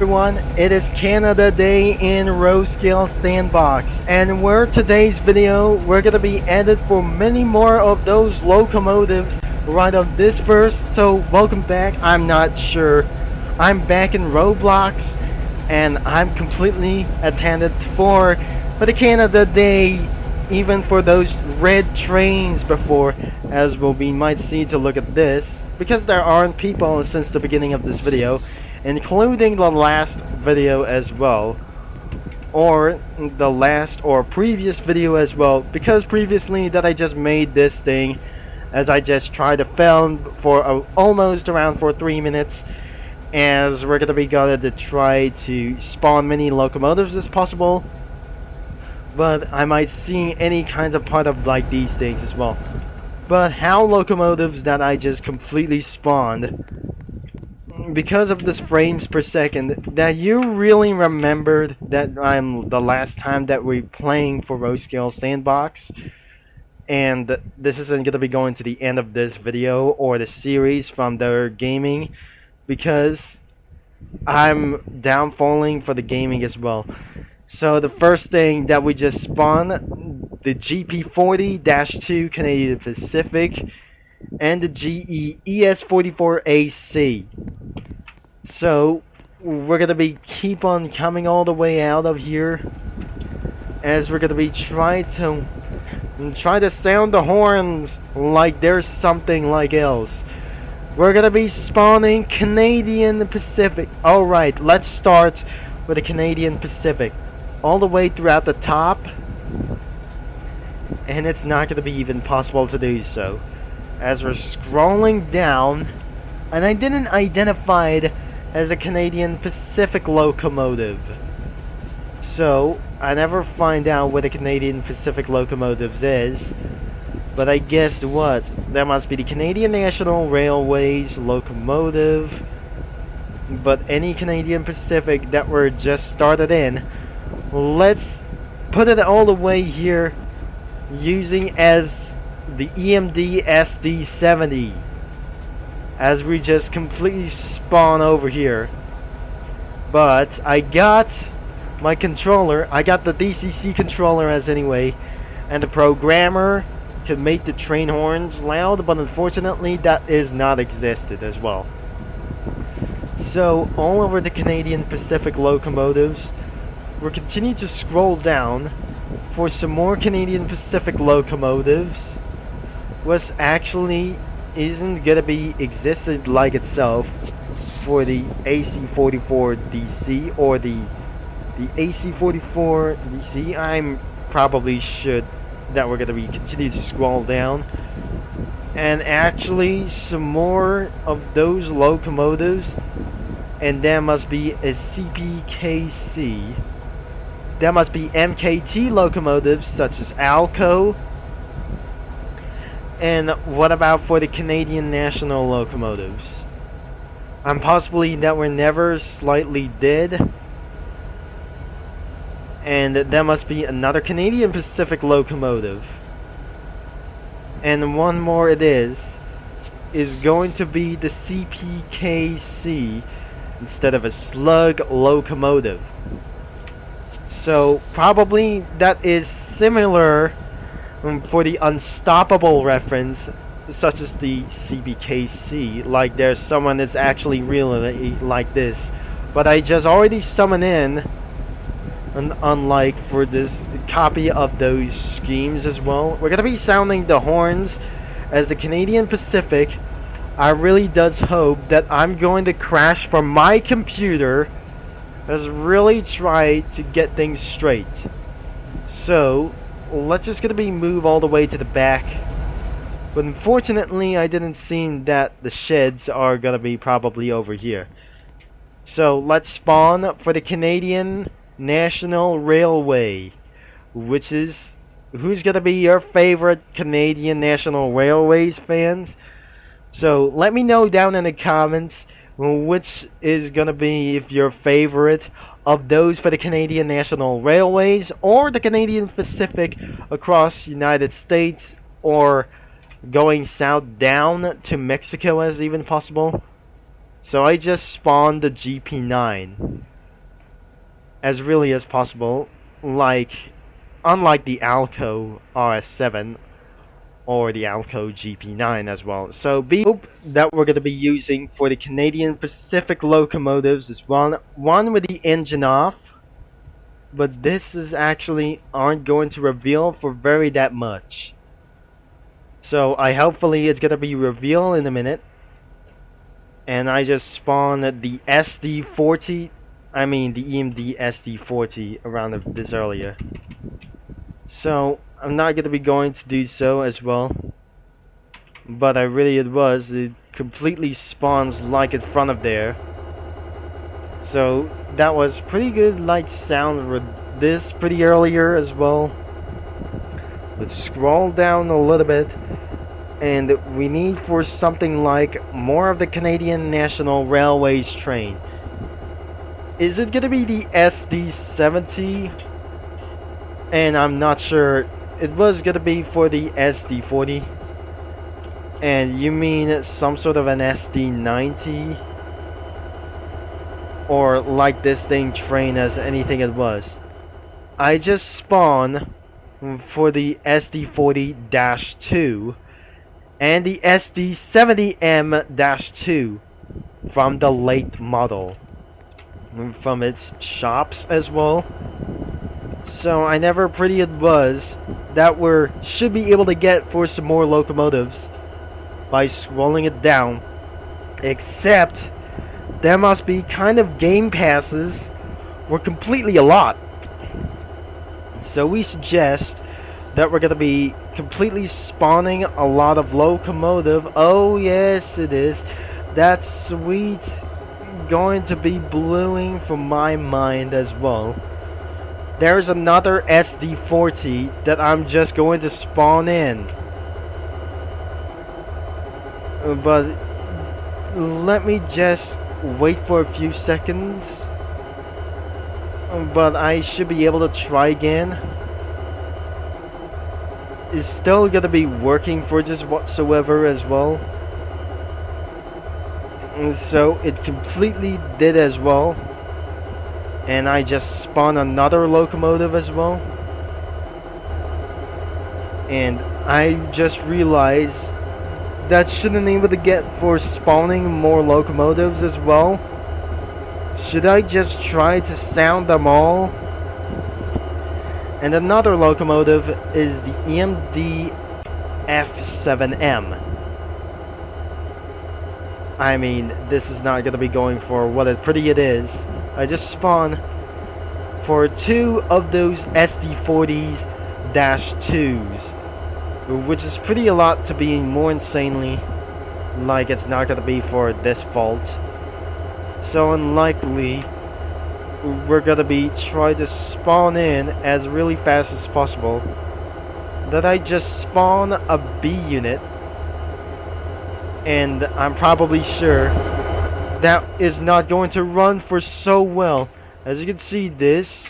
everyone, it is Canada Day in Roescale Sandbox, and where today's video we're gonna be added for many more of those locomotives right on this verse. So welcome back. I'm not sure. I'm back in Roblox and I'm completely attended for the Canada Day, even for those red trains before, as we might see to look at this, because there aren't people since the beginning of this video, including the last video as well, or the last or previous video as well, because previously that I just made this thing as I just tried to film for almost around for 3 minutes, as we're gonna be going to try to spawn many locomotives as possible, but I might see any kinds of part of like these things as well. But how locomotives that I just completely spawned because of this frames per second, that you really remembered that I'm the last time that we're playing for Roescale Sandbox, and this isn't gonna be going to the end of this video or the series from their gaming, because I'm downfalling for the gaming as well. So the first thing that we just spawned, the GP40-2 Canadian Pacific and the GE ES44AC. So we're gonna be keep on coming all the way out of here, as we're gonna be trying to sound the horns like there's something like else. We're gonna be spawning Canadian Pacific. Alright, let's start with the Canadian Pacific all the way throughout the top, and it's not gonna be even possible to do so as we're scrolling down, and I didn't identify it as a Canadian Pacific locomotive, so I never find out what a Canadian Pacific locomotives is. But I guessed what? That must be the Canadian National Railways locomotive. But any Canadian Pacific that we're just started in, let's put it all the way here using as the EMD SD70, as we just completely spawn over here. But I got my controller, I got the DCC controller as anyway, and the programmer could make the train horns loud, but unfortunately that is not existed as well. So all over the Canadian Pacific locomotives, we're continuing to scroll down for some more Canadian Pacific locomotives, which actually isn't gonna be existed like itself for the AC44 DC or the AC44 DC. I'm probably should that we're gonna be continue to scroll down, and actually some more of those locomotives, and there must be a CPKC. There must be MKT locomotives such as Alco. And what about for the Canadian National locomotives? I'm possibly that we're never slightly dead. And there must be another Canadian Pacific locomotive. And one more it is going to be the CPKC instead of a slug locomotive. So probably that is similar for the Unstoppable reference, such as the CPKC, like there's someone that's actually really like this. But I just already summoned in, and unlike for this copy of those schemes as well, we're gonna be sounding the horns as the Canadian Pacific. I really does hope that I'm going to crash from my computer, as really try to get things straight. So let's just gonna be move all the way to the back, but unfortunately I didn't see that the sheds are gonna be probably over here. So let's spawn for the Canadian National Railway, which is who's gonna be your favorite Canadian National Railways fans. So let me know down in the comments which is gonna be if your favorite of those for the Canadian National Railways or the Canadian Pacific across United States, or going south down to Mexico as even possible. So I just spawned the GP9. as really as possible, like unlike the Alco RS7 or the Alco GP9 as well. So the that we're going to be using for the Canadian Pacific locomotives is one with the engine off, but this is actually aren't going to reveal for very that much. So I hopefully it's going to be revealed in a minute. And I just spawned the SD40, I mean the EMD SD40 around this earlier. So I'm not going to be going to do so as well, but it completely spawns like in front of there. So that was pretty good like sound with this pretty earlier as well. Let's scroll down a little bit, and we need for something like more of the Canadian National Railways train. Is it gonna be the SD70? And I'm not sure. It was gonna be for the SD40. And you mean some sort of an SD90? Or like this thing train as anything it was? I just spawned for the SD40-2 and the SD70M-2 from the late model, from its shops as well. So I never pretty it was that should be able to get for some more locomotives by scrolling it down, except there must be kind of game passes or completely a lot. So we suggest that we're going to be completely spawning a lot of locomotive. Oh yes it is. That's sweet. Going to be bluing from my mind as well. There's another SD40 that I'm just going to spawn in. But let me just wait for a few seconds. But I should be able to try again. It's still gonna be working for just whatsoever as well. And so it completely did as well. And I just spawned another locomotive as well. And I just realized that shouldn't be able to get for spawning more locomotives as well. Should I just try to sound them all? And another locomotive is the EMD F7M. I mean, this is not going to be going for what it is. I just spawned for 2 of those SD40s-2s, which is pretty a lot to be more insanely like it's not going to be for this fault. So unlikely we're going to be trying to spawn in as really fast as possible. That I just spawn a B unit, and I'm probably sure that is not going to run for so well. As you can see this,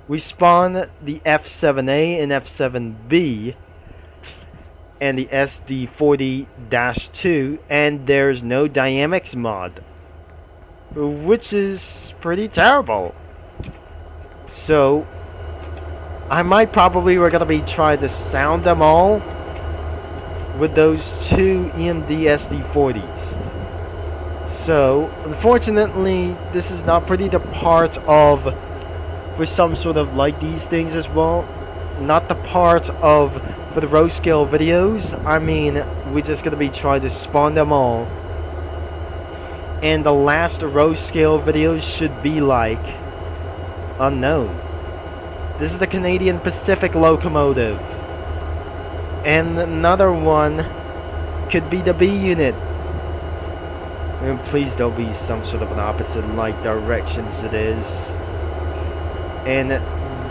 we spawn the F7A and F7B and the SD40-2, and there's no dynamics mod, which is pretty terrible. So I might probably we're gonna be trying to sound them all with those 2 EMD SD40s. So unfortunately this is not pretty the part of for some sort of like these things as well, not the part of for the row scale videos. I mean, we're just gonna be trying to spawn them all. And the last row scale videos should be like unknown. This is the Canadian Pacific locomotive. And another one could be the B unit. And please don't be some sort of an opposite like directions it is. And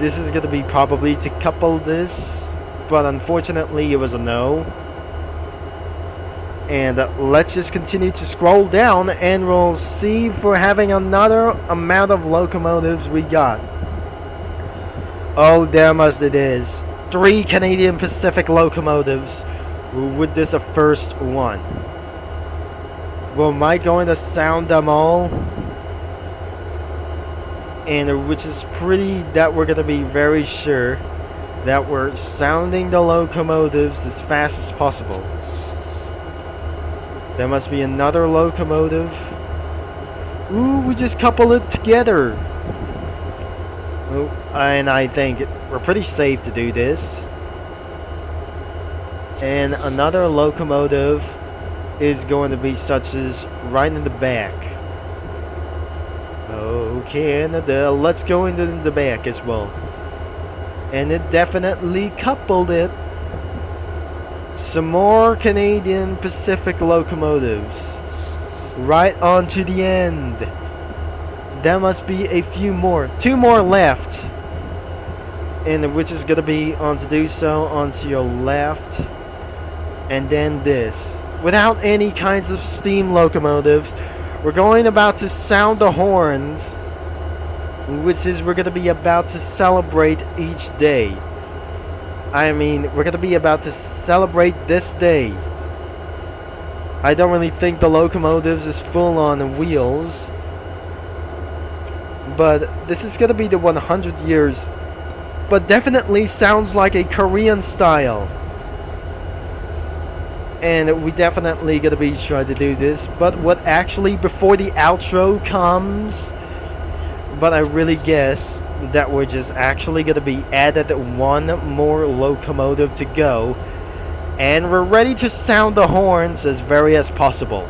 this is gonna be probably to couple this, but unfortunately it was a no. And let's just continue to scroll down and we'll see if we're having another amount of locomotives we got. Oh, damn us it is. 3 Canadian Pacific locomotives with this a first one. Well, am I going to sound them all? and which is pretty that we're gonna be very sure that we're sounding the locomotives as fast as possible. There must be another locomotive. Ooh, we just couple it together. Oh, and I think we're pretty safe to do this. And another locomotive is going to be such as right in the back. Oh, Canada, let's go into the back as well. And it definitely coupled it. Some more Canadian Pacific locomotives. Right on to the end. There must be a few more. 2 more left. And which is going to be on to do so onto your left. And then this. Without any kinds of steam locomotives, we're going about to sound the horns, which is we're going to be about to celebrate each day. I mean, we're going to be about to celebrate this day. I don't really think the locomotives is full on wheels, but this is going to be the 100 years, but definitely sounds like a Korean style. And we definitely gonna be trying to do this, but what actually before the outro comes, but I really guess that we're just actually gonna be added 1 more locomotive to go, and we're ready to sound the horns as very as possible.